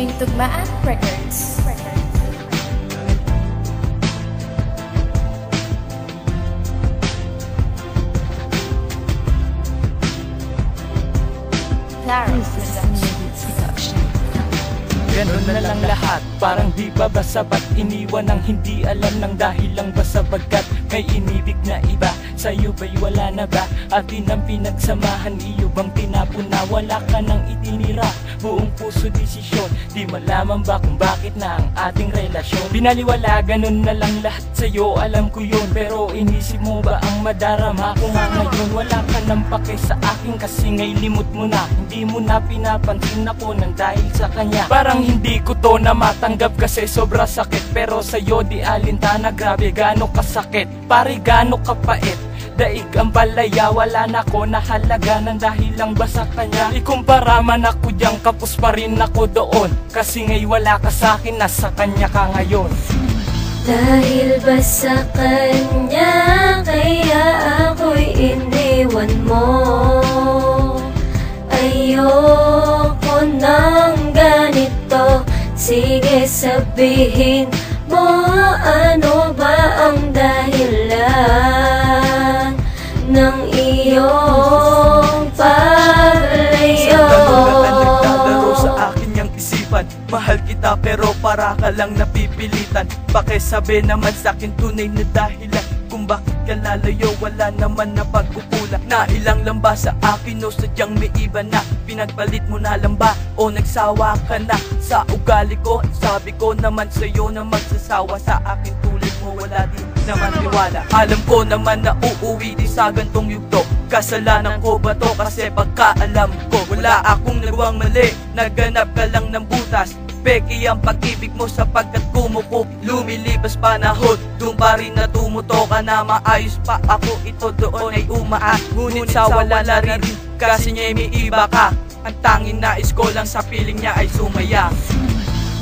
featuring Tugmaan Records. Ganun na lang lahat, parang di ba ba sapat? Iniwan ang hindi alam ng dahil lang ba sapagkat may inibig na iba. Sa'yo ba'y wala na ba? Atin ang pinagsamahan, iyo bang tinapon na? Wala ka nang itinira, buong puso desisyon. Di malaman ba kung bakit na ang ating relasyon binaliwala? Ganun na lang lahat sa'yo, alam ko yun. Pero inisip mo ba ang madarama ko nga ngayon? Wala ka nang pake sa akin kasi ngay limot mo na. Hindi mo na pinapansin ako nang dahil sa kanya. Parang hindi ko to na matanggap kasi sobra sakit. Pero sa'yo di alintana, grabe gano kasakit. Pare gano kapait, daig ang palaya, wala na ko nahalaga nang dahil lang ba sa kanya. Ikumpara man ako diyang, kapos pa rin ako doon. Kasi ngay wala ka sa akin, nasa kanya ka ngayon. Dahil ba sa kanya, kaya ako'y iniwan mo. Ayoko nang ganito, sige sabihin mo, ano ba ang dahilan ng iyong paglayo? Naglalaro sa akin yung isipan, mahal kita pero para ka lang napipilitan. Pakisabi naman sa akin tunay na dahilan kung bakit ka lalayo, wala naman na pagkukulang. Na ilang lang ba sa akin o sadyang may iba na? Pinagpalit mo na lang ba o nagsawa ka na sa ugali ko? Sabi ko naman sa'yo na magsasawa sa akin tulad mo, wala din naman tiwala. Alam ko naman na uuwi din sa gantong yugto. Kasalanan ko ba to? Kasi pagkaalam ko wala akong nagawang mali, naganap ka lang ng butas. Peki ang pag-ibig mo sapagkat kumuko. Lumilipas panahon, doon pa rin na tumuto ka na maayos pa ako. Ito doon ay umaat, ngunit sa wala na rin kasi niya may iba ka. Ang tanging nais ko lang sa piling niya ay sumaya.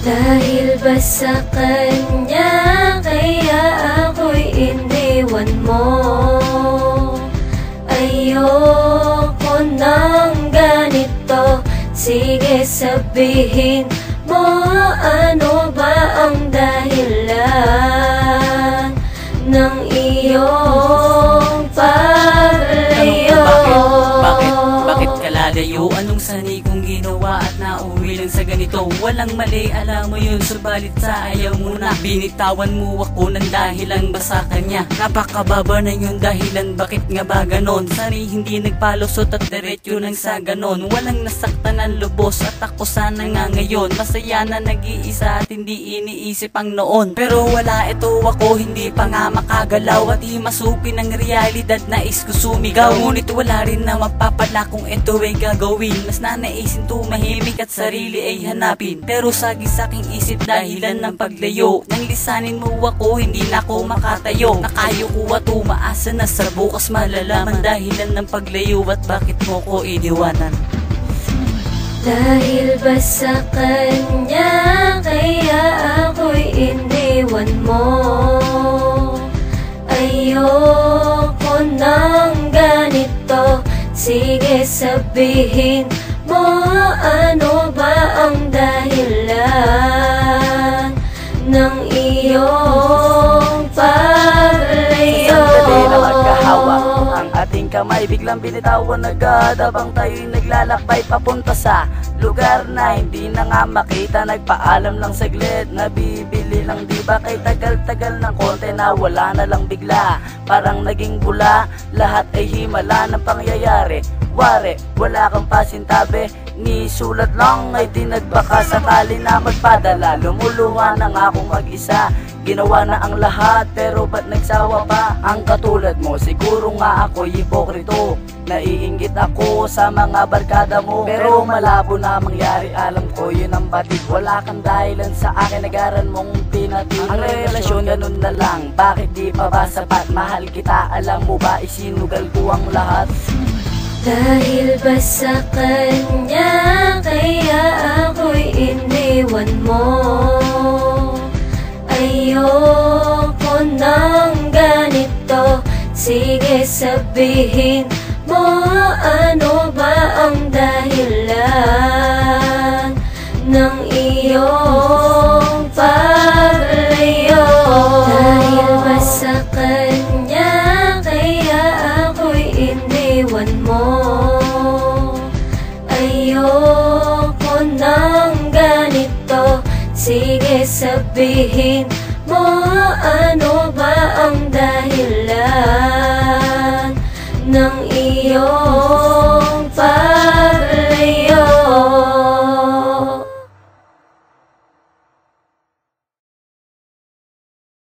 Dahil ba sa kanya, kaya ako'y iniwan mo. Ayoko nang ganito, sige sabihin mo, ano ba ang dahilan ng iyong paglayo? Bakit ka lalayo? Anong sanay kong ginawa at nauwi lang sa ganito? Walang mali, alam mo yun, subalit sa ayaw mo na. Binitawan mo ako ng dahilan ba sa kanya? Napakababa na yung dahilan, bakit nga ba ganon? Sanay hindi nagpalusot at diretso nang sa ganon. Walang nasaktan ng lubos at ako sana nga ngayon masaya na nag-iisa at hindi iniisip ang noon. Pero wala, ito ako hindi pa nga makagalaw at himasukin ng realidad, nais ko sumigaw. Ngunit wala rin na mapapala kung ito ay gagawin. Mas nanaisin tumahimik at sarili ay hanapin. Pero sagis aking isip dahilan ng paglayo. Nang lisanin mo ako, hindi na ako makatayo. Nakayo ko at umaasa na sa bukas malalaman dahilan ng paglayo at bakit mo ko iniwanan. Dahil ba sa kanya, kaya ako'y iniwan mo. Ayoko nang ganito, sige sabihin mo, ano ba ang dahilan ng iyong paglayo? Ang ating kamay biglang binitawan agad habang tayo'y naglalakbay papunta sa lugar na hindi na nga makita. Nagpaalam lang saglit, nabibili lang diba kay tagal-tagal ng konti na wala na lang bigla. Parang naging bula, lahat ay himala ng pangyayari. Wari, wala kang pasintabi, ni sulat lang ay tinagbaka sakali na magpadala. Lumuluha na nga akong mag-isa, ginawa na ang lahat pero ba't nagsawa pa ang katulad mo? Siguro nga ako'y hipokrito, naiinggit ako sa mga barkada mo. Pero malabo na mangyari, alam ko yun ang batid. Wala kang dahilan sa akin, nagaran mong pinatin. Ang relasyon ganun na lang, bakit di pa ba sapat? Mahal kita, alam mo ba, isinugal ko ang lahat. Dahil ba sa kanya, kaya ako'y iniwan mo. Ayoko nang ganito, sige sabihin mo, ano ba ang dahilan ng iyong ayoko ng ganito. Sige, sabihin mo, ano ba ang dahilan ng iyong